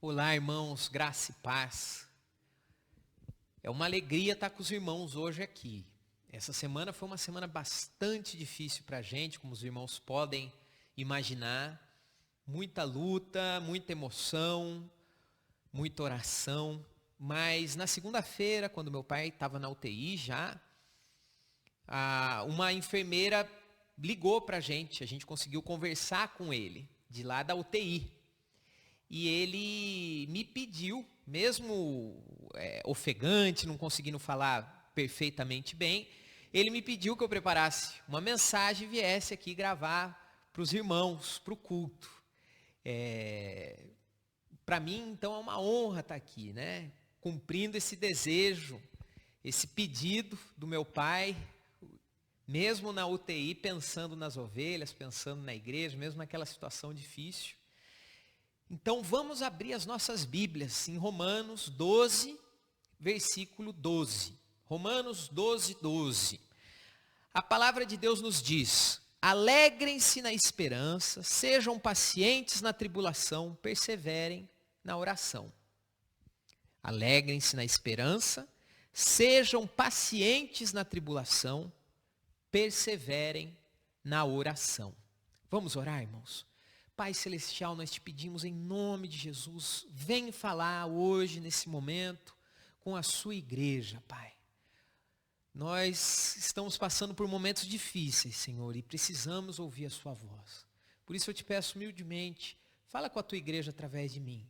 Olá, irmãos, graça e paz. É uma alegria estar com os irmãos hoje aqui. Essa semana foi uma semana bastante difícil para a gente, como os irmãos podem imaginar. Muita luta, muita emoção, muita oração. Mas na segunda-feira, quando meu pai estava na UTI já, uma enfermeira ligou para a gente conseguiu conversar com ele, de lá da UTI. E ele me pediu, mesmo ofegante, não conseguindo falar perfeitamente bem, ele me pediu que eu preparasse uma mensagem e viesse aqui gravar para os irmãos, para o culto. Para mim, então, é uma honra estar aqui, né? Cumprindo esse desejo, esse pedido do meu pai, mesmo na UTI, pensando nas ovelhas, pensando na igreja, mesmo naquela situação difícil. Então vamos abrir as nossas Bíblias em Romanos 12, versículo 12. Romanos 12, 12. A palavra de Deus nos diz: alegrem-se na esperança, sejam pacientes na tribulação, perseverem na oração. Alegrem-se na esperança, sejam pacientes na tribulação, perseverem na oração. Vamos orar, irmãos? Pai Celestial, nós te pedimos em nome de Jesus, vem falar hoje, nesse momento, com a sua igreja, Pai. Nós estamos passando por momentos difíceis, Senhor, e precisamos ouvir a sua voz. Por isso eu te peço humildemente, fala com a tua igreja através de mim.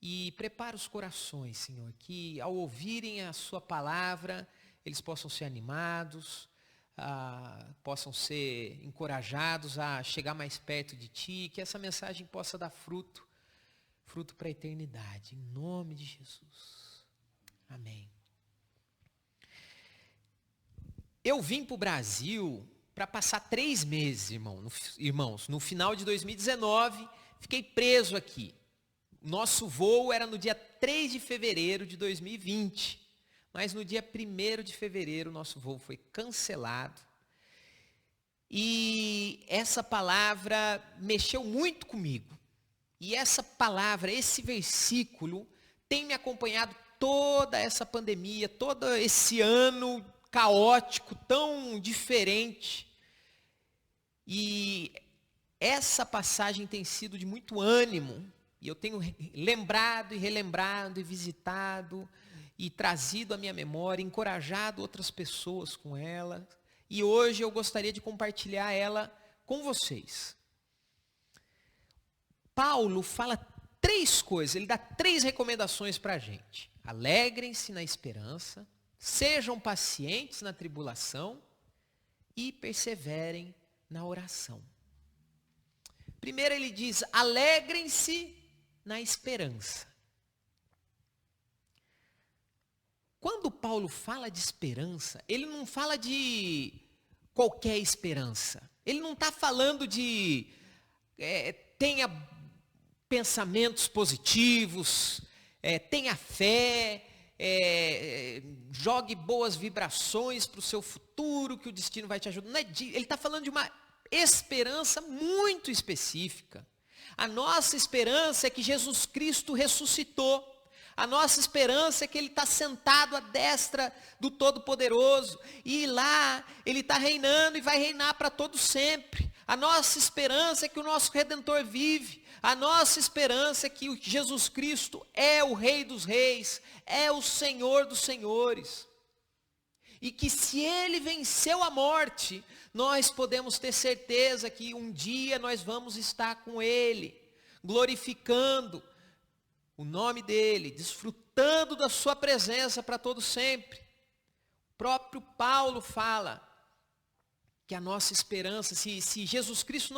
E prepara os corações, Senhor, que ao ouvirem a sua palavra, eles possam ser animados, possam ser encorajados a chegar mais perto de Ti, que essa mensagem possa dar fruto para a eternidade, em nome de Jesus. Amém. Eu vim para o Brasil para passar 3 meses, irmãos. No final de 2019, fiquei preso aqui. Nosso voo era no dia 3 de fevereiro de 2020. Mas no dia 1º de fevereiro, nosso voo foi cancelado. E essa palavra mexeu muito comigo. E essa palavra, esse versículo, tem me acompanhado toda essa pandemia, todo esse ano caótico, tão diferente. E essa passagem tem sido de muito ânimo. E eu tenho lembrado e relembrado e visitado e trazido à minha memória, encorajado outras pessoas com ela. E hoje eu gostaria de compartilhar ela com vocês. Paulo fala 3 coisas, ele dá 3 recomendações para a gente. Alegrem-se na esperança, sejam pacientes na tribulação e perseverem na oração. Primeiro ele diz, alegrem-se na esperança. Quando Paulo fala de esperança, ele não fala de qualquer esperança. Ele não está falando de tenha pensamentos positivos, tenha fé, jogue boas vibrações para o seu futuro, que o destino vai te ajudar. Não é ele está falando de uma esperança muito específica. A nossa esperança é que Jesus Cristo ressuscitou. A nossa esperança é que Ele está sentado à destra do Todo-Poderoso. E lá Ele está reinando e vai reinar para todo sempre. A nossa esperança é que o nosso Redentor vive. A nossa esperança é que Jesus Cristo é o Rei dos Reis, é o Senhor dos Senhores. E que se Ele venceu a morte, nós podemos ter certeza que um dia nós vamos estar com Ele, glorificando o nome dEle, desfrutando da sua presença para todo sempre. O próprio Paulo fala que a nossa esperança, se Jesus Cristo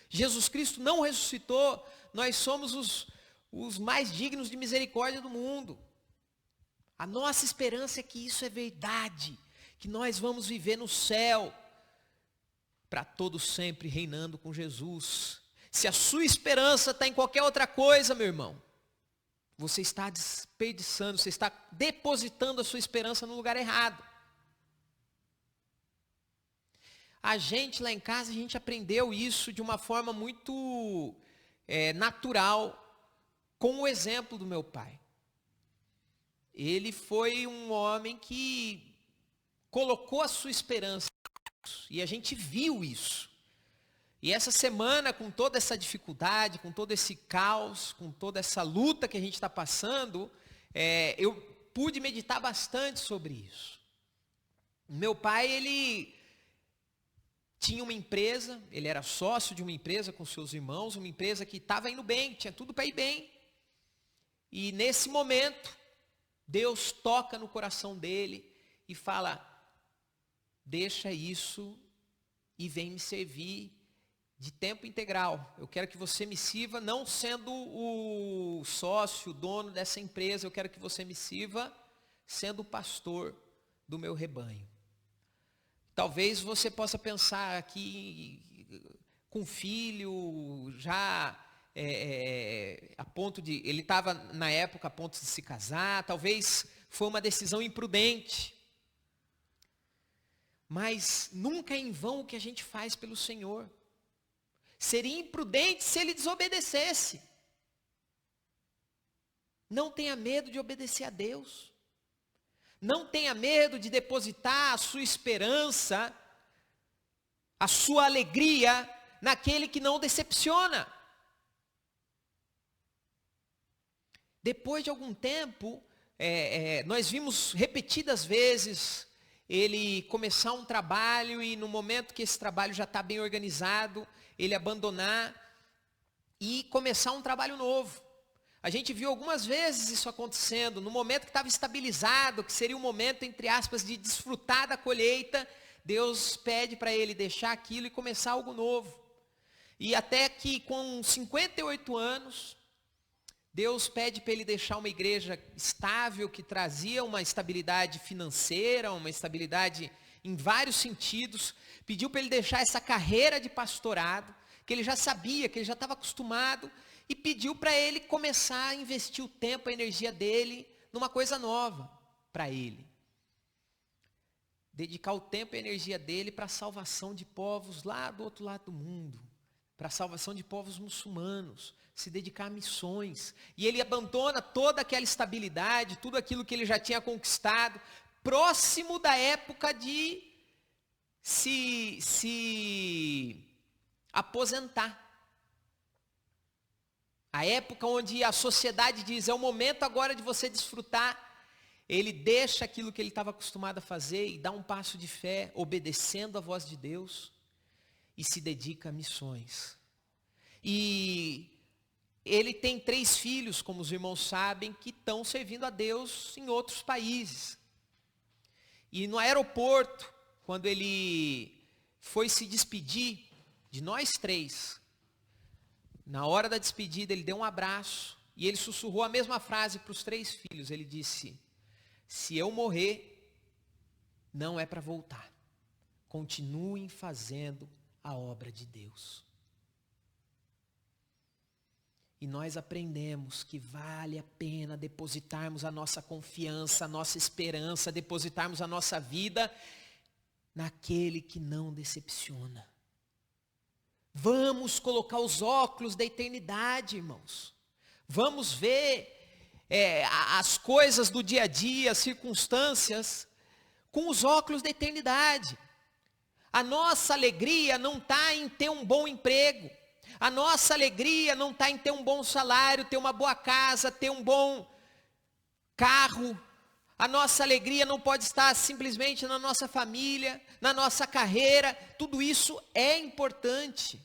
Jesus Cristo não ressuscitou, nós somos os mais dignos de misericórdia do mundo. A nossa esperança é que isso é verdade, que nós vamos viver no céu, para todo sempre reinando com Jesus. Se a sua esperança está em qualquer outra coisa, meu irmão, você está desperdiçando, você está depositando a sua esperança no lugar errado. A gente lá em casa, a gente aprendeu isso de uma forma muito natural. com o exemplo do meu pai. Ele foi um homem que colocou a sua esperança nisso, e a gente viu isso. E essa semana, com toda essa dificuldade, com todo esse caos, com toda essa luta que a gente está passando, eu pude meditar bastante sobre isso. Meu pai, ele tinha uma empresa, ele era sócio de uma empresa com seus irmãos, uma empresa que estava indo bem, tinha tudo para ir bem. E nesse momento, Deus toca no coração dele e fala: deixa isso e vem me servir de tempo integral. Eu quero que você me sirva, não sendo o sócio, o dono dessa empresa, eu quero que você me sirva sendo o pastor do meu rebanho. Talvez você possa pensar aqui, com filho, já a ponto de, ele estava na época a ponto de se casar, talvez foi uma decisão imprudente. Mas nunca é em vão o que a gente faz pelo Senhor. Seria imprudente se ele desobedecesse. Não tenha medo de obedecer a Deus. Não tenha medo de depositar a sua esperança, a sua alegria naquele que não decepciona. Depois de algum tempo, nós vimos repetidas vezes ele começar um trabalho e no momento que esse trabalho já está bem organizado, ele abandonar e começar um trabalho novo. A gente viu algumas vezes isso acontecendo, no momento que estava estabilizado, que seria o momento, entre aspas, de desfrutar da colheita, Deus pede para ele deixar aquilo e começar algo novo. E até que com 58 anos, Deus pede para ele deixar uma igreja estável, que trazia uma estabilidade financeira, uma estabilidade em vários sentidos. Pediu para ele deixar essa carreira de pastorado, que ele já sabia, que ele já estava acostumado, e pediu para ele começar a investir o tempo, a energia dele, numa coisa nova para ele. Dedicar o tempo e a energia dele para a salvação de povos lá do outro lado do mundo, para a salvação de povos muçulmanos, se dedicar a missões. E ele abandona toda aquela estabilidade, tudo aquilo que ele já tinha conquistado, próximo da época de se aposentar. A época onde a sociedade diz, é o momento agora de você desfrutar. Ele deixa aquilo que ele estava acostumado a fazer e dá um passo de fé, obedecendo a voz de Deus, e se dedica a missões. E ele tem 3 filhos, como os irmãos sabem, que estão servindo a Deus em outros países. E no aeroporto, quando ele foi se despedir de nós 3, na hora da despedida ele deu um abraço e ele sussurrou a mesma frase para os 3 filhos. Ele disse: se eu morrer, não é para voltar. Continuem fazendo a obra de Deus. E nós aprendemos que vale a pena depositarmos a nossa confiança, a nossa esperança, depositarmos a nossa vida naquele que não decepciona. Vamos colocar os óculos da eternidade, irmãos. Vamos ver as coisas do dia a dia, as circunstâncias, com os óculos da eternidade. A nossa alegria não está em ter um bom emprego. A nossa alegria não está em ter um bom salário, ter uma boa casa, ter um bom carro. A nossa alegria não pode estar simplesmente na nossa família, na nossa carreira. Tudo isso é importante.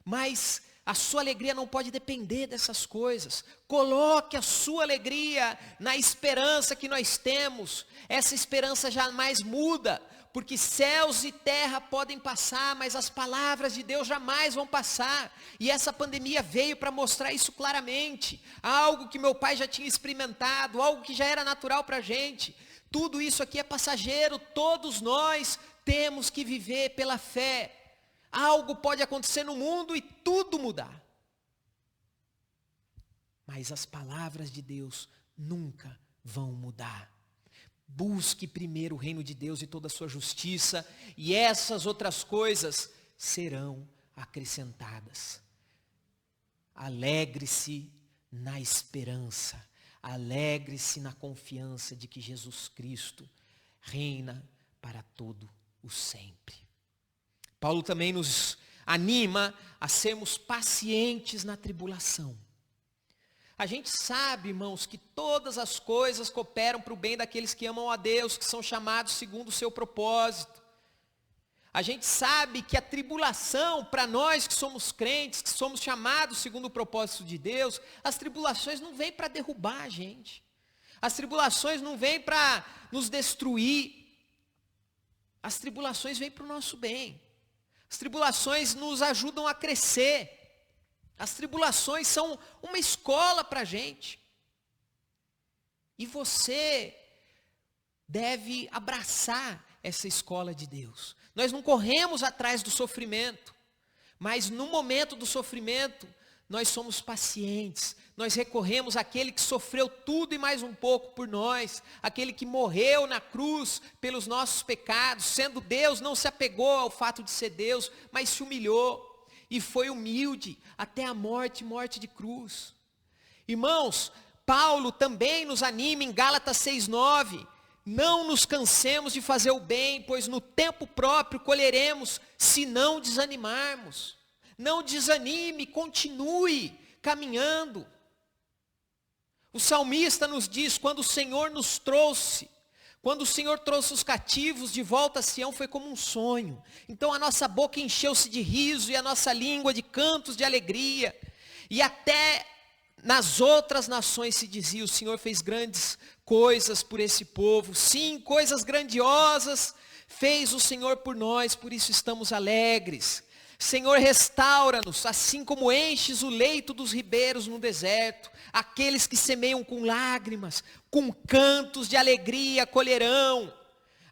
Mas a sua alegria não pode depender dessas coisas. Coloque a sua alegria na esperança que nós temos. Essa esperança jamais muda, porque céus e terra podem passar, mas as palavras de Deus jamais vão passar. E essa pandemia veio para mostrar isso claramente. Algo que meu pai já tinha experimentado, algo que já era natural para a gente. Tudo isso aqui é passageiro, todos nós temos que viver pela fé. Algo pode acontecer no mundo e tudo mudar. Mas as palavras de Deus nunca vão mudar. Busque primeiro o reino de Deus e toda a sua justiça, e essas outras coisas serão acrescentadas. Alegre-se na esperança. Alegre-se na confiança de que Jesus Cristo reina para todo o sempre. Paulo também nos anima a sermos pacientes na tribulação. A gente sabe, irmãos, que todas as coisas cooperam para o bem daqueles que amam a Deus, que são chamados segundo o seu propósito. A gente sabe que a tribulação, para nós que somos crentes, que somos chamados segundo o propósito de Deus, as tribulações não vêm para derrubar a gente. As tribulações não vêm para nos destruir. As tribulações vêm para o nosso bem. As tribulações nos ajudam a crescer. As tribulações são uma escola para a gente. E você deve abraçar essa escola de Deus. Nós não corremos atrás do sofrimento, mas no momento do sofrimento, nós somos pacientes. Nós recorremos àquele que sofreu tudo e mais um pouco por nós, aquele que morreu na cruz pelos nossos pecados, sendo Deus, não se apegou ao fato de ser Deus, mas se humilhou e foi humilde até a morte, morte de cruz. Irmãos, Paulo também nos anima em Gálatas 6:9, não nos cansemos de fazer o bem, pois no tempo próprio colheremos, se não desanimarmos. Não desanime, continue caminhando. O salmista nos diz, quando o Senhor trouxe os cativos de volta a Sião, foi como um sonho. Então a nossa boca encheu-se de riso e a nossa língua de cantos de alegria. E até nas outras nações se dizia, o Senhor fez grandes coisas por esse povo. Sim, coisas grandiosas fez o Senhor por nós, por isso estamos alegres. Senhor, restaura-nos, assim como enches o leito dos ribeiros no deserto. Aqueles que semeiam com lágrimas, com cantos de alegria colherão.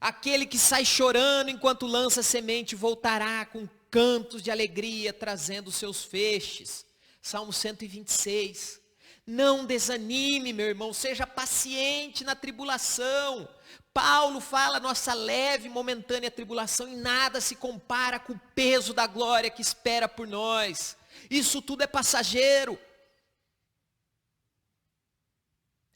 Aquele que sai chorando enquanto lança semente voltará com cantos de alegria, trazendo seus feixes. Salmo 126. Não desanime, meu irmão, seja paciente na tribulação. Paulo fala, nossa leve e momentânea tribulação em nada se compara com o peso da glória que espera por nós. Isso tudo é passageiro.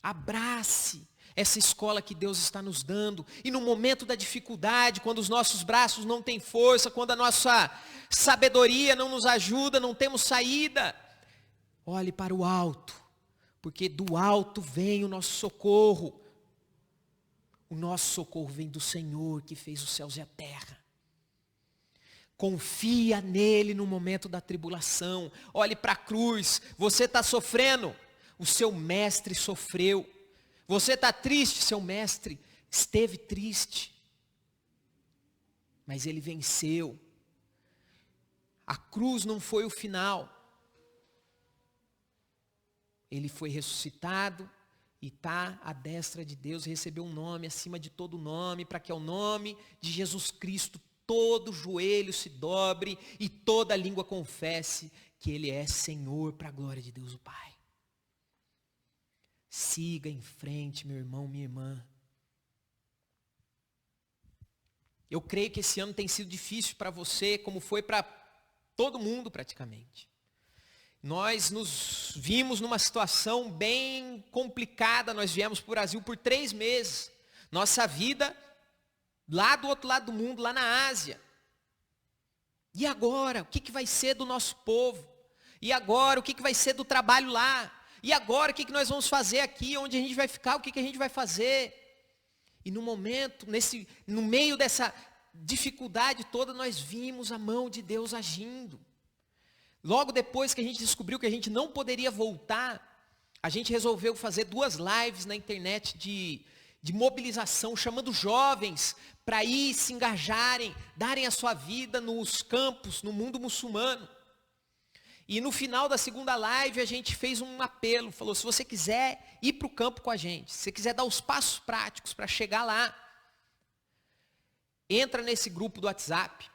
Abrace essa escola que Deus está nos dando. E no momento da dificuldade, quando os nossos braços não têm força, quando a nossa sabedoria não nos ajuda, não temos saída, olhe para o alto, porque do alto vem o nosso socorro. O nosso socorro vem do Senhor que fez os céus e a terra. Confia nele no momento da tribulação. Olhe para a cruz. Você está sofrendo? O seu mestre sofreu. Você está triste? Seu mestre esteve triste. Mas ele venceu. A cruz não foi o final. Ele foi ressuscitado. E está à destra de Deus, recebeu um nome acima de todo nome, para que ao nome de Jesus Cristo todo joelho se dobre e toda língua confesse que Ele é Senhor, para a glória de Deus o Pai. Siga em frente, meu irmão, minha irmã. Eu creio que esse ano tem sido difícil para você, como foi para todo mundo praticamente. Nós nos vimos numa situação bem complicada, nós viemos para o Brasil por 3 meses. Nossa vida lá do outro lado do mundo, lá na Ásia. E agora, o que vai ser do nosso povo? E agora, o que vai ser do trabalho lá? E agora, o que nós vamos fazer aqui? Onde a gente vai ficar? O que a gente vai fazer? E no momento, no meio dessa dificuldade toda, nós vimos a mão de Deus agindo. Logo depois que a gente descobriu que a gente não poderia voltar, a gente resolveu fazer 2 lives na internet de mobilização, chamando jovens para ir se engajarem, darem a sua vida nos campos, no mundo muçulmano. E no final da 2ª live a gente fez um apelo, falou, se você quiser ir para o campo com a gente, se você quiser dar os passos práticos para chegar lá, entra nesse grupo do WhatsApp.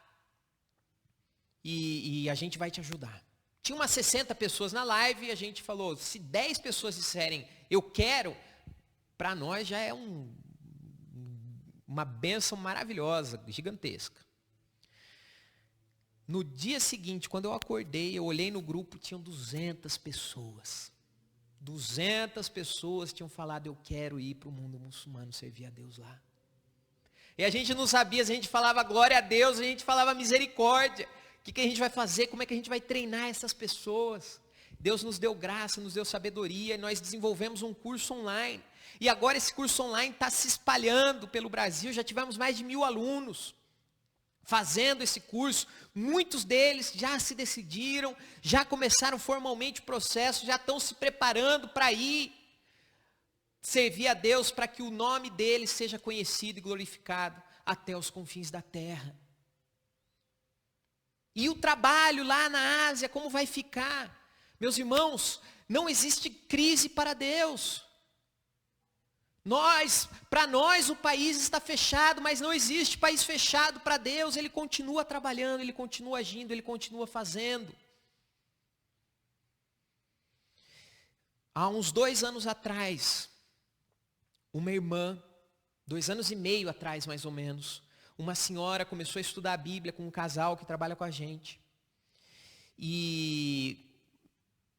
E a gente vai te ajudar. Tinha umas 60 pessoas na live e a gente falou, se 10 pessoas disserem, eu quero, para nós já é uma bênção maravilhosa, gigantesca. No dia seguinte, quando eu acordei, eu olhei no grupo, tinham 200 pessoas. 200 pessoas tinham falado, eu quero ir para o mundo muçulmano servir a Deus lá. E a gente não sabia, se a gente falava glória a Deus, a gente falava misericórdia. O que a gente vai fazer? Como é que a gente vai treinar essas pessoas? Deus nos deu graça, nos deu sabedoria, e nós desenvolvemos um curso online. E agora esse curso online está se espalhando pelo Brasil, já tivemos mais de 1000 alunos fazendo esse curso. Muitos deles já se decidiram, já começaram formalmente o processo, já estão se preparando para ir servir a Deus, para que o nome dele seja conhecido e glorificado até os confins da terra. E o trabalho lá na Ásia, como vai ficar? Meus irmãos, não existe crise para Deus. Para nós o país está fechado, mas não existe país fechado para Deus. Ele continua trabalhando, Ele continua agindo, Ele continua fazendo. Há uns 2 anos atrás, uma irmã, 2 anos e meio atrás mais ou menos, uma senhora começou a estudar a Bíblia com um casal que trabalha com a gente. E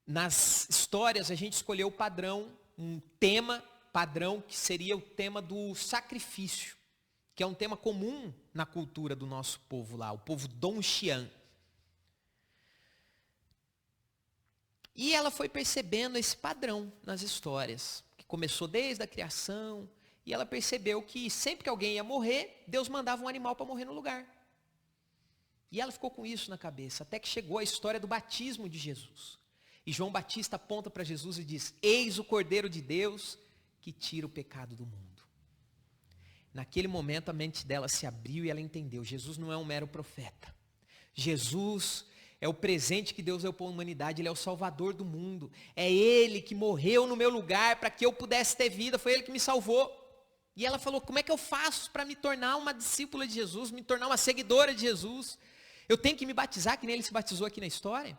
nas histórias a gente escolheu o padrão, um tema padrão que seria o tema do sacrifício, que é um tema comum na cultura do nosso povo lá, o povo Dongxian. E ela foi percebendo esse padrão nas histórias, que começou desde a criação, e ela percebeu que sempre que alguém ia morrer, Deus mandava um animal para morrer no lugar. E ela ficou com isso na cabeça, até que chegou a história do batismo de Jesus. E João Batista aponta para Jesus e diz, eis o Cordeiro de Deus que tira o pecado do mundo. Naquele momento a mente dela se abriu e ela entendeu, Jesus não é um mero profeta. Jesus é o presente que Deus deu para a humanidade, Ele é o Salvador do mundo. É Ele que morreu no meu lugar para que eu pudesse ter vida, foi Ele que me salvou. E ela falou, como é que eu faço para me tornar uma discípula de Jesus, me tornar uma seguidora de Jesus? Eu tenho que me batizar, que nem ele se batizou aqui na história?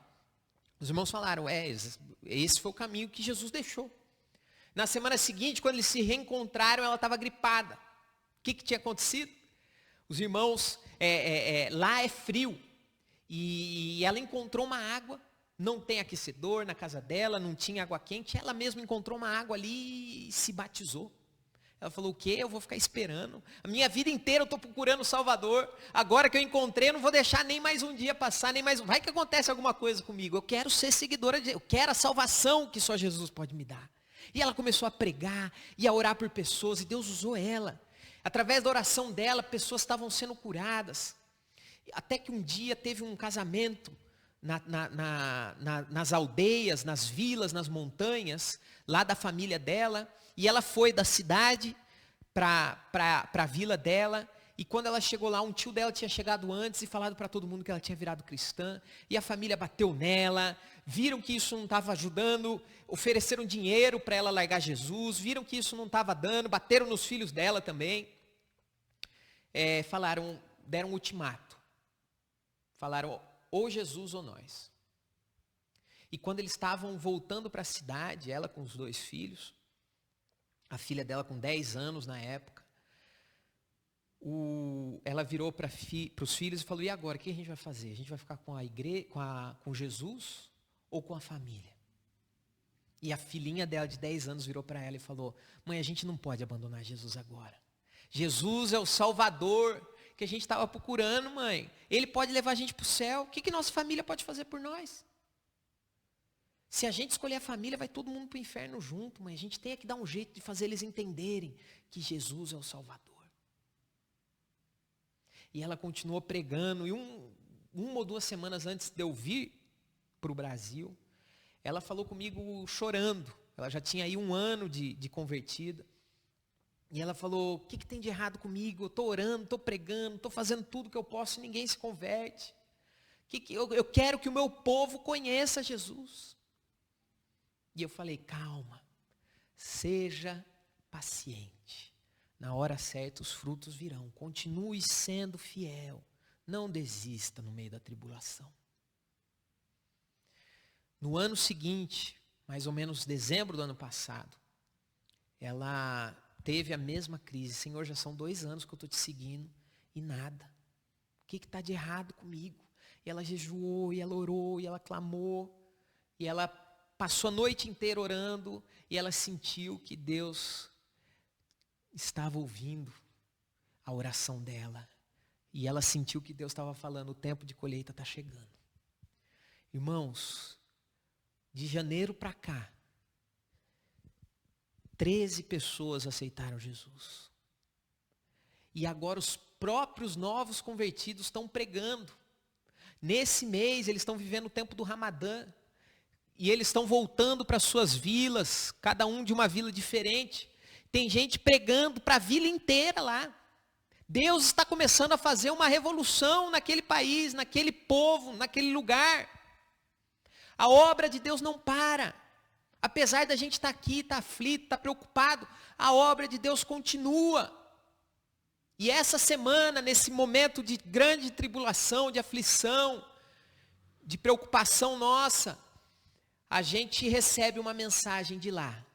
Os irmãos falaram, esse foi o caminho que Jesus deixou. Na semana seguinte, quando eles se reencontraram, ela estava gripada. O que tinha acontecido? Os irmãos, lá é frio, e ela encontrou uma água, não tem aquecedor na casa dela, não tinha água quente, ela mesma encontrou uma água ali e se batizou. Ela falou, o quê? Eu vou ficar esperando. A minha vida inteira eu estou procurando o Salvador. Agora que eu encontrei, eu não vou deixar nem mais um dia passar, nem mais um. Vai que acontece alguma coisa comigo. Eu quero ser seguidora de Deus. Eu quero a salvação que só Jesus pode me dar. E ela começou a pregar e a orar por pessoas. E Deus usou ela. Através da oração dela, pessoas estavam sendo curadas. Até que um dia teve um casamento nas aldeias, nas vilas, nas montanhas, lá da família dela. E ela foi da cidade para a vila dela. E quando ela chegou lá, um tio dela tinha chegado antes e falado para todo mundo que ela tinha virado cristã. E a família bateu nela, viram que isso não estava ajudando, ofereceram dinheiro para ela largar Jesus, viram que isso não estava dando, bateram nos filhos dela também. Deram um ultimato. Falaram, ou Jesus ou nós. E quando eles estavam voltando para a cidade, ela com os 2 filhos, a filha dela com 10 anos na época, ela virou para os filhos e falou, e agora, o que a gente vai fazer? A gente vai ficar com a igreja, com Jesus ou com a família? E a filhinha dela de 10 anos virou para ela e falou, mãe, a gente não pode abandonar Jesus agora. Jesus é o Salvador que a gente estava procurando, mãe. Ele pode levar a gente para o céu. O que nossa família pode fazer por nós? Se a gente escolher a família, vai todo mundo para o inferno junto, mãe. A gente tem que dar um jeito de fazer eles entenderem que Jesus é o Salvador. E ela continuou pregando, e uma ou 2 semanas antes de eu vir para o Brasil, ela falou comigo chorando. Ela já tinha aí 1 ano de convertida. E ela falou, o que tem de errado comigo? Eu estou orando, estou pregando, estou fazendo tudo que eu posso e ninguém se converte. Eu quero que o meu povo conheça Jesus. E eu falei, calma, seja paciente. Na hora certa os frutos virão. Continue sendo fiel. Não desista no meio da tribulação. No ano seguinte, mais ou menos dezembro do ano passado, ela teve a mesma crise. Senhor, já são 2 anos que eu estou te seguindo e nada. O que está de errado comigo? E ela jejuou, e ela orou, e ela clamou. E ela passou a noite inteira orando e ela sentiu que Deus estava ouvindo a oração dela. E ela sentiu que Deus estava falando, o tempo de colheita está chegando. Irmãos, de janeiro para cá, 13 pessoas aceitaram Jesus. E agora os próprios novos convertidos estão pregando. Nesse mês eles estão vivendo o tempo do Ramadã. E eles estão voltando para suas vilas, cada um de uma vila diferente. Tem gente pregando para a vila inteira lá. Deus está começando a fazer uma revolução naquele país, naquele povo, naquele lugar. A obra de Deus não para. Apesar da gente estar aqui, estar aflito, estar preocupado, a obra de Deus continua. E essa semana, nesse momento de grande tribulação, de aflição, de preocupação nossa, a gente recebe uma mensagem de lá.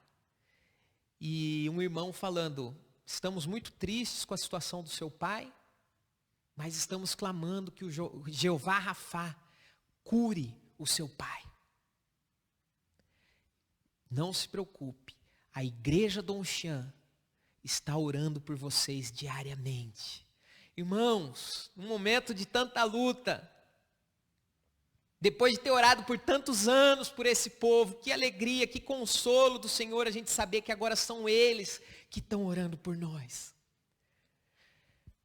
E um irmão falando, estamos muito tristes com a situação do seu pai, mas estamos clamando que o Jeová Rafá cure o seu pai. Não se preocupe, a igreja Dom Xian está orando por vocês diariamente. Irmãos, num momento de tanta luta, depois de ter orado por tantos anos por esse povo, que alegria, que consolo do Senhor a gente saber que agora são eles que estão orando por nós.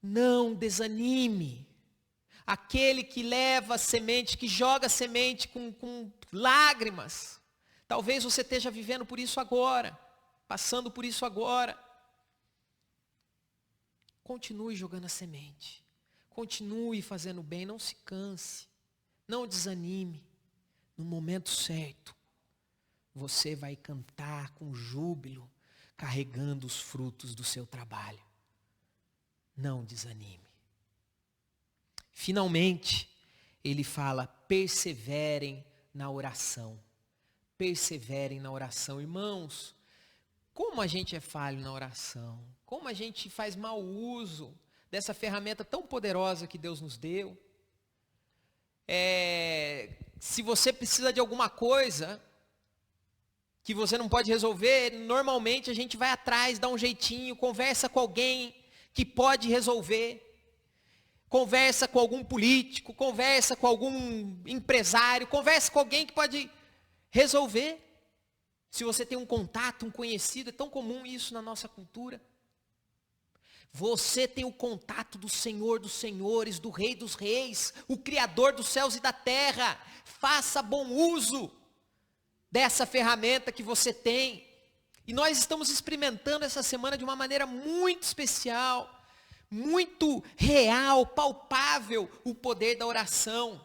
Não desanime. Aquele que leva a semente, que joga a semente com lágrimas, talvez você esteja vivendo por isso agora, passando por isso agora. Continue jogando a semente. Continue fazendo bem, não se canse. Não desanime. No momento certo, você vai cantar com júbilo, carregando os frutos do seu trabalho. Não desanime. Finalmente, ele fala, perseverem na oração. Perseverem na oração. Irmãos, como a gente é falho na oração. Como a gente faz mau uso dessa ferramenta tão poderosa que Deus nos deu. Se você precisa de alguma coisa que você não pode resolver, normalmente a gente vai atrás, dá um jeitinho, conversa com alguém que pode resolver. Conversa com algum político, conversa com algum empresário, conversa com alguém que pode resolver. Se você tem um contato, um conhecido, é tão comum isso na nossa cultura. Você tem o contato do Senhor dos Senhores, do Rei dos Reis, o Criador dos céus e da terra. Faça bom uso dessa ferramenta que você tem. E nós estamos experimentando essa semana de uma maneira muito especial, muito real, palpável, o poder da oração.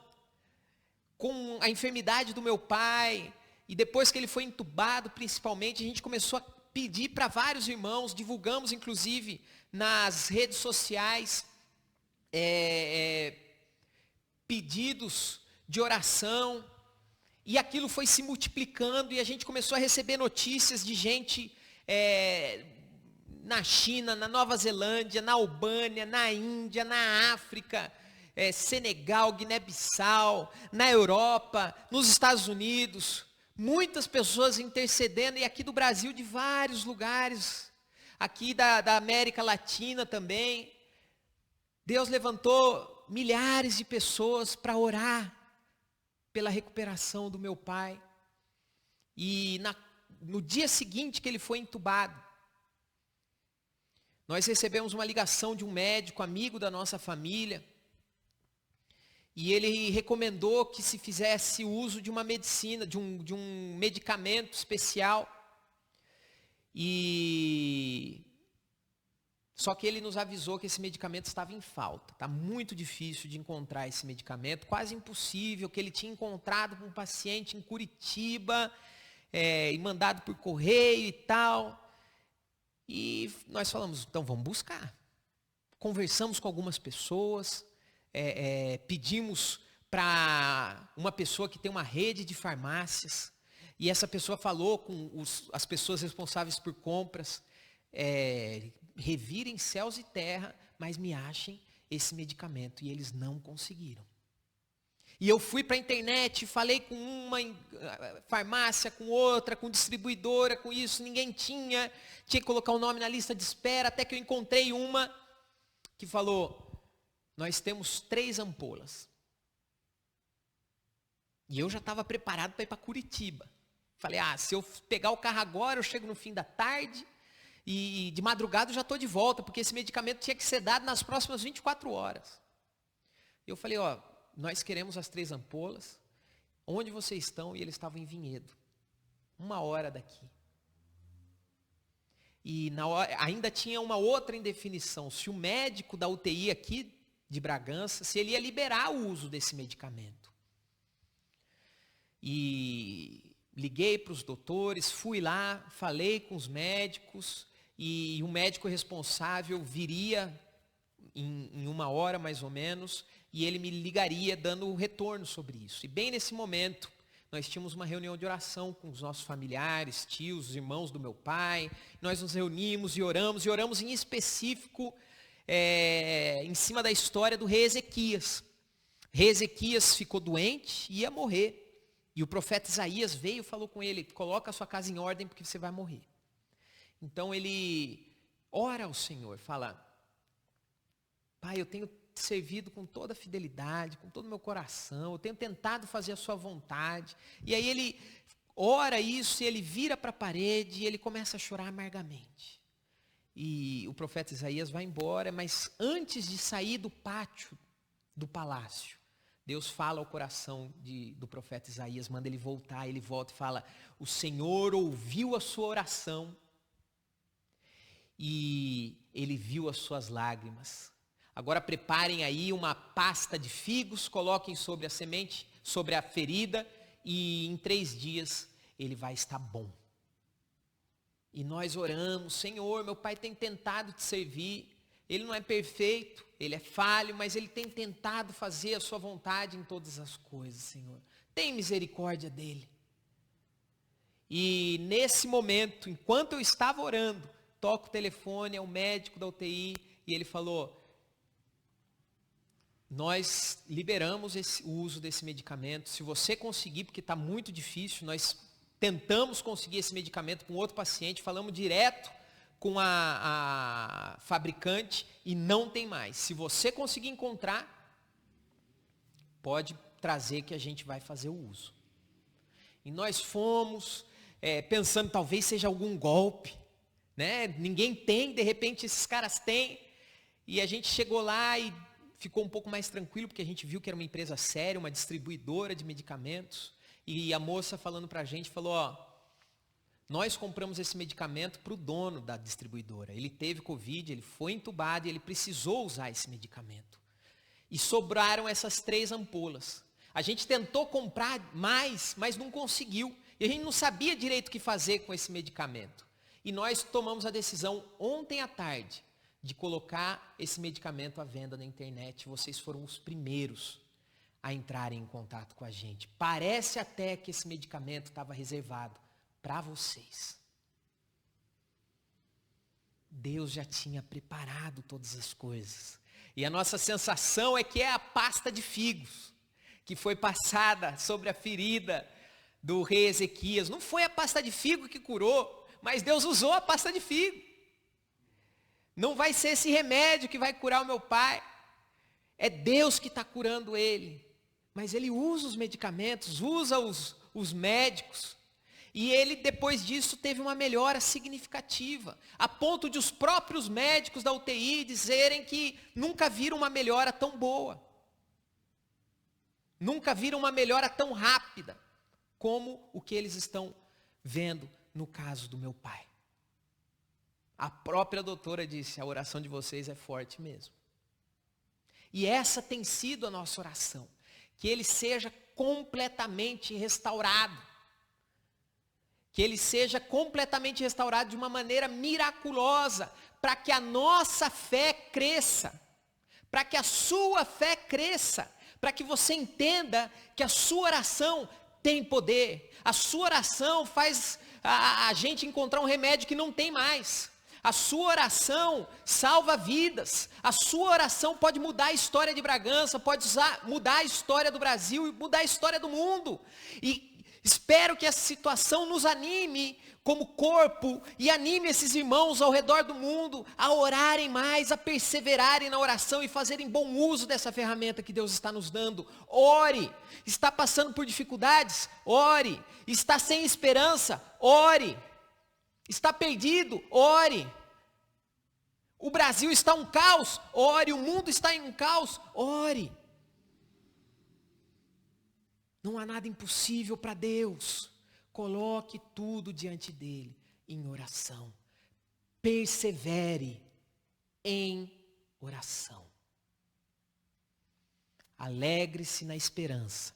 Com a enfermidade do meu pai, e depois que ele foi entubado, principalmente, a gente começou a pedir para vários irmãos, divulgamos inclusive nas redes sociais, pedidos de oração, e aquilo foi se multiplicando, e a gente começou a receber notícias de gente na China, na Nova Zelândia, na Albânia, na Índia, na África, Senegal, Guiné-Bissau, na Europa, nos Estados Unidos, muitas pessoas intercedendo, e aqui do Brasil, de vários lugares, aqui da América Latina também. Deus levantou milhares de pessoas para orar pela recuperação do meu pai. E no dia seguinte que ele foi entubado, nós recebemos uma ligação de um médico, amigo da nossa família, e ele recomendou que se fizesse uso de uma medicina, de um medicamento especial. Só que ele nos avisou que esse medicamento estava em falta. Está muito difícil de encontrar esse medicamento, quase impossível, que ele tinha encontrado com um paciente em Curitiba, e mandado por correio e tal. E nós falamos, então vamos buscar. Conversamos com algumas pessoas, pedimos para uma pessoa que tem uma rede de farmácias, e essa pessoa falou com as pessoas responsáveis por compras, revirem céus e terra, mas me achem esse medicamento, e eles não conseguiram. E eu fui para a internet, falei com uma farmácia, com outra, com distribuidora, com isso, ninguém tinha que colocar o nome na lista de espera, até que eu encontrei uma que falou, nós temos 3 ampolas. E eu já estava preparado para ir para Curitiba. Falei, se eu pegar o carro agora, eu chego no fim da tarde, e de madrugada eu já estou de volta, porque esse medicamento tinha que ser dado nas próximas 24 horas. Eu falei, nós queremos as 3 ampolas, onde vocês estão? E eles estavam em Vinhedo, 1 hora daqui. E ainda tinha uma outra indefinição, se o médico da UTI aqui de Bragança, se ele ia liberar o uso desse medicamento. E liguei para os doutores, fui lá, falei com os médicos, e o médico responsável viria em 1 hora mais ou menos, e ele me ligaria dando um retorno sobre isso. E bem nesse momento, nós tínhamos uma reunião de oração com os nossos familiares, tios, irmãos do meu pai. Nós nos reunimos e oramos em específico em cima da história do rei Ezequias. Rei Ezequias ficou doente e ia morrer. E o profeta Isaías veio e falou com ele, coloca a sua casa em ordem porque você vai morrer. Então ele ora ao Senhor, fala, Pai, eu tenho servido com toda a fidelidade, com todo o meu coração, eu tenho tentado fazer a sua vontade. E aí ele ora isso, e ele vira para a parede, e ele começa a chorar amargamente. E o profeta Isaías vai embora, mas antes de sair do pátio do palácio, Deus fala ao coração do profeta Isaías, manda ele voltar, ele volta e fala, o Senhor ouviu a sua oração, e ele viu as suas lágrimas. Agora preparem aí uma pasta de figos, coloquem sobre a semente, sobre a ferida, e em 3 dias ele vai estar bom. E nós oramos, Senhor, meu pai tem tentado te servir, ele não é perfeito, ele é falho, mas ele tem tentado fazer a sua vontade em todas as coisas, Senhor. Tem misericórdia dele. E nesse momento, enquanto eu estava orando, toco o telefone, é o médico da UTI, e ele falou, nós liberamos o uso desse medicamento, se você conseguir, porque está muito difícil, nós tentamos conseguir esse medicamento com outro paciente, falamos direto com a fabricante e não tem mais. Se você conseguir encontrar, pode trazer que a gente vai fazer o uso. E nós fomos pensando, talvez seja algum golpe, né? Ninguém tem, de repente esses caras têm, e a gente chegou lá e ficou um pouco mais tranquilo, porque a gente viu que era uma empresa séria, uma distribuidora de medicamentos, e a moça falando para a gente, falou, nós compramos esse medicamento para o dono da distribuidora, ele teve Covid, ele foi entubado e ele precisou usar esse medicamento. E sobraram essas 3 ampolas. A gente tentou comprar mais, mas não conseguiu, e a gente não sabia direito o que fazer com esse medicamento. E nós tomamos a decisão ontem à tarde, de colocar esse medicamento à venda na internet. Vocês foram os primeiros a entrarem em contato com a gente. Parece até que esse medicamento estava reservado para vocês. Deus já tinha preparado todas as coisas. E a nossa sensação é que é a pasta de figos que foi passada sobre a ferida do rei Ezequias. Não foi a pasta de figo que curou, mas Deus usou a pasta de figo. Não vai ser esse remédio que vai curar o meu pai. É Deus que está curando ele. Mas ele usa os medicamentos, usa os médicos. E ele, depois disso, teve uma melhora significativa. A ponto de os próprios médicos da UTI dizerem que nunca viram uma melhora tão boa. Nunca viram uma melhora tão rápida como o que eles estão vendo no caso do meu pai. A própria doutora disse, a oração de vocês é forte mesmo. E essa tem sido a nossa oração. Que ele seja completamente restaurado. Que ele seja completamente restaurado de uma maneira miraculosa. Para que a nossa fé cresça. Para que a sua fé cresça. Para que você entenda que a sua oração tem poder. A sua oração faz a gente encontrar um remédio que não tem mais. A sua oração salva vidas. A sua oração pode mudar a história de Bragança, pode mudar a história do Brasil e mudar a história do mundo. E espero que essa situação nos anime como corpo e anime esses irmãos ao redor do mundo a orarem mais, a perseverarem na oração e fazerem bom uso dessa ferramenta que Deus está nos dando. Ore. Está passando por dificuldades? Ore. Está sem esperança? Ore. Está perdido? Ore. O Brasil está um caos? Ore. O mundo está em um caos? Ore. Não há nada impossível para Deus. Coloque tudo diante dele em oração. Persevere em oração. Alegre-se na esperança.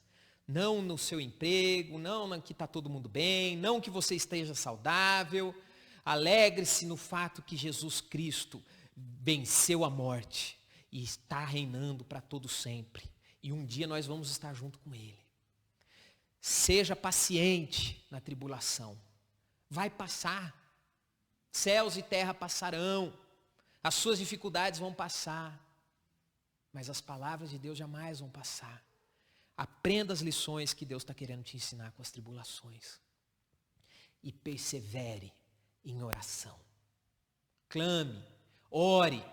Não no seu emprego, não na que está todo mundo bem, não que você esteja saudável. Alegre-se no fato que Jesus Cristo venceu a morte e está reinando para todo sempre. E um dia nós vamos estar junto com ele. Seja paciente na tribulação. Vai passar. Céus e terra passarão. As suas dificuldades vão passar. Mas as palavras de Deus jamais vão passar. Aprenda as lições que Deus está querendo te ensinar com as tribulações. E persevere em oração. Clame, ore.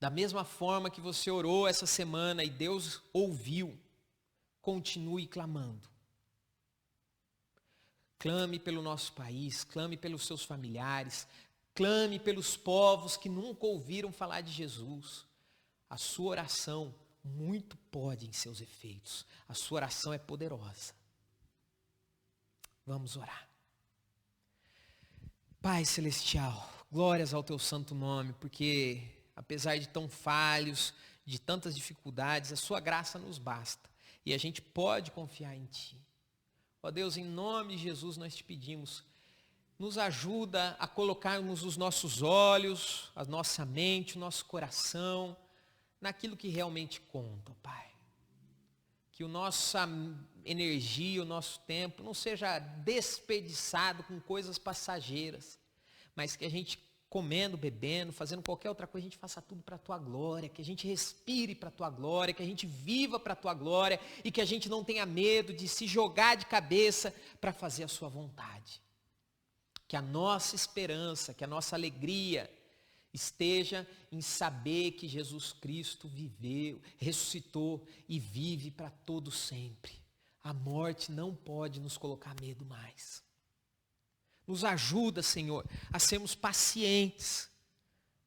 Da mesma forma que você orou essa semana e Deus ouviu, continue clamando. Clame pelo nosso país, clame pelos seus familiares, clame pelos povos que nunca ouviram falar de Jesus. A sua oração muito pode em seus efeitos. A sua oração é poderosa. Vamos orar. Pai Celestial, glórias ao teu santo nome, porque apesar de tão falhos, de tantas dificuldades, a sua graça nos basta. E a gente pode confiar em Ti. Ó Deus, em nome de Jesus nós te pedimos, nos ajuda a colocarmos os nossos olhos, a nossa mente, o nosso coração, naquilo que realmente conta, Pai. Que a nossa energia, o nosso tempo não seja desperdiçado com coisas passageiras, mas que a gente comendo, bebendo, fazendo qualquer outra coisa, a gente faça tudo para a Tua glória, que a gente respire para a Tua glória, que a gente viva para a Tua glória e que a gente não tenha medo de se jogar de cabeça para fazer a Sua vontade. Que a nossa esperança, que a nossa alegria esteja em saber que Jesus Cristo viveu, ressuscitou e vive para todo sempre. A morte não pode nos colocar medo mais. Nos ajuda, Senhor, a sermos pacientes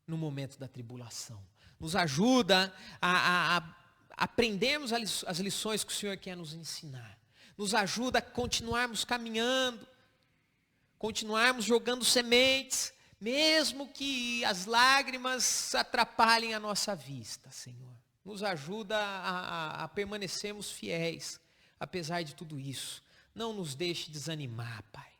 no momento da tribulação. Nos ajuda a aprendermos as lições que o Senhor quer nos ensinar. Nos ajuda a continuarmos caminhando, continuarmos jogando sementes, mesmo que as lágrimas atrapalhem a nossa vista, Senhor. Nos ajuda a permanecermos fiéis, apesar de tudo isso. Não nos deixe desanimar, Pai.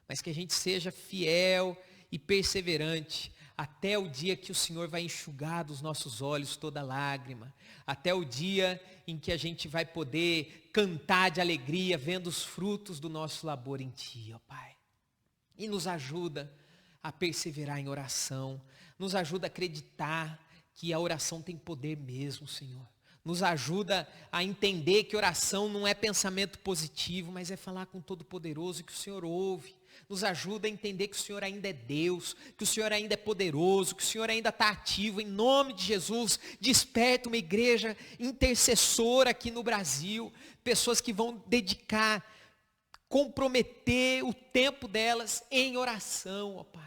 Mas que a gente seja fiel e perseverante até o dia que o Senhor vai enxugar dos nossos olhos toda lágrima, até o dia em que a gente vai poder cantar de alegria, vendo os frutos do nosso labor em Ti, ó Pai. E nos ajuda a perseverar em oração, nos ajuda a acreditar que a oração tem poder mesmo, Senhor. Nos ajuda a entender que oração não é pensamento positivo, mas é falar com o Todo-Poderoso que o Senhor ouve. Nos ajuda a entender que o Senhor ainda é Deus, que o Senhor ainda é poderoso, que o Senhor ainda está ativo. Em nome de Jesus, desperta uma igreja intercessora aqui no Brasil. Pessoas que vão dedicar, comprometer o tempo delas em oração, ó Pai.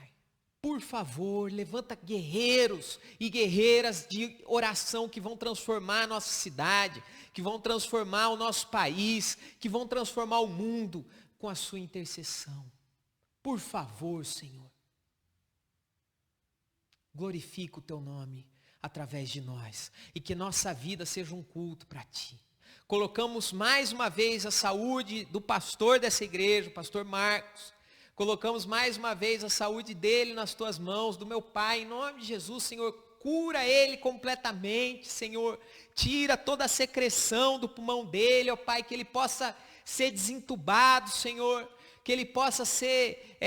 Por favor, levanta guerreiros e guerreiras de oração que vão transformar a nossa cidade, que vão transformar o nosso país, que vão transformar o mundo com a sua intercessão. Por favor, Senhor, glorifica o Teu nome através de nós e que nossa vida seja um culto para Ti. Colocamos mais uma vez a saúde do pastor dessa igreja, o pastor Marcos. Colocamos mais uma vez a saúde dele nas Tuas mãos, do meu pai, em nome de Jesus, Senhor, cura ele completamente, Senhor, tira toda a secreção do pulmão dele, ó Pai, que ele possa ser desentubado, Senhor, que ele possa ser,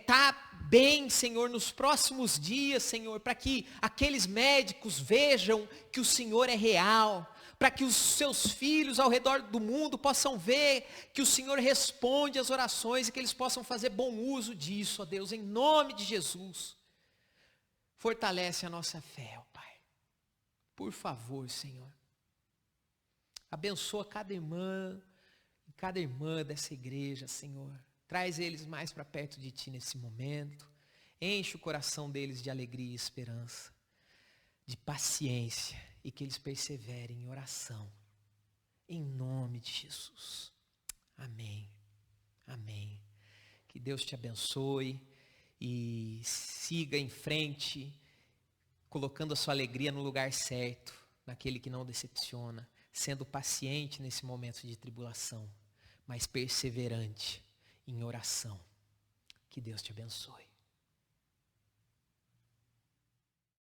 tá bem, Senhor, nos próximos dias, Senhor, para que aqueles médicos vejam que o Senhor é real, para que os seus filhos ao redor do mundo possam ver que o Senhor responde às orações e que eles possam fazer bom uso disso, ó Deus, em nome de Jesus. Fortalece a nossa fé, ó Pai. Por favor, Senhor. Abençoa cada irmã dessa igreja, Senhor. Traz eles mais para perto de Ti nesse momento. Enche o coração deles de alegria e esperança, de paciência, e que eles perseverem em oração. Em nome de Jesus. Amém. Amém. Que Deus te abençoe e siga em frente, colocando a sua alegria no lugar certo, naquele que não decepciona, sendo paciente nesse momento de tribulação, mas perseverante em oração. Que Deus te abençoe.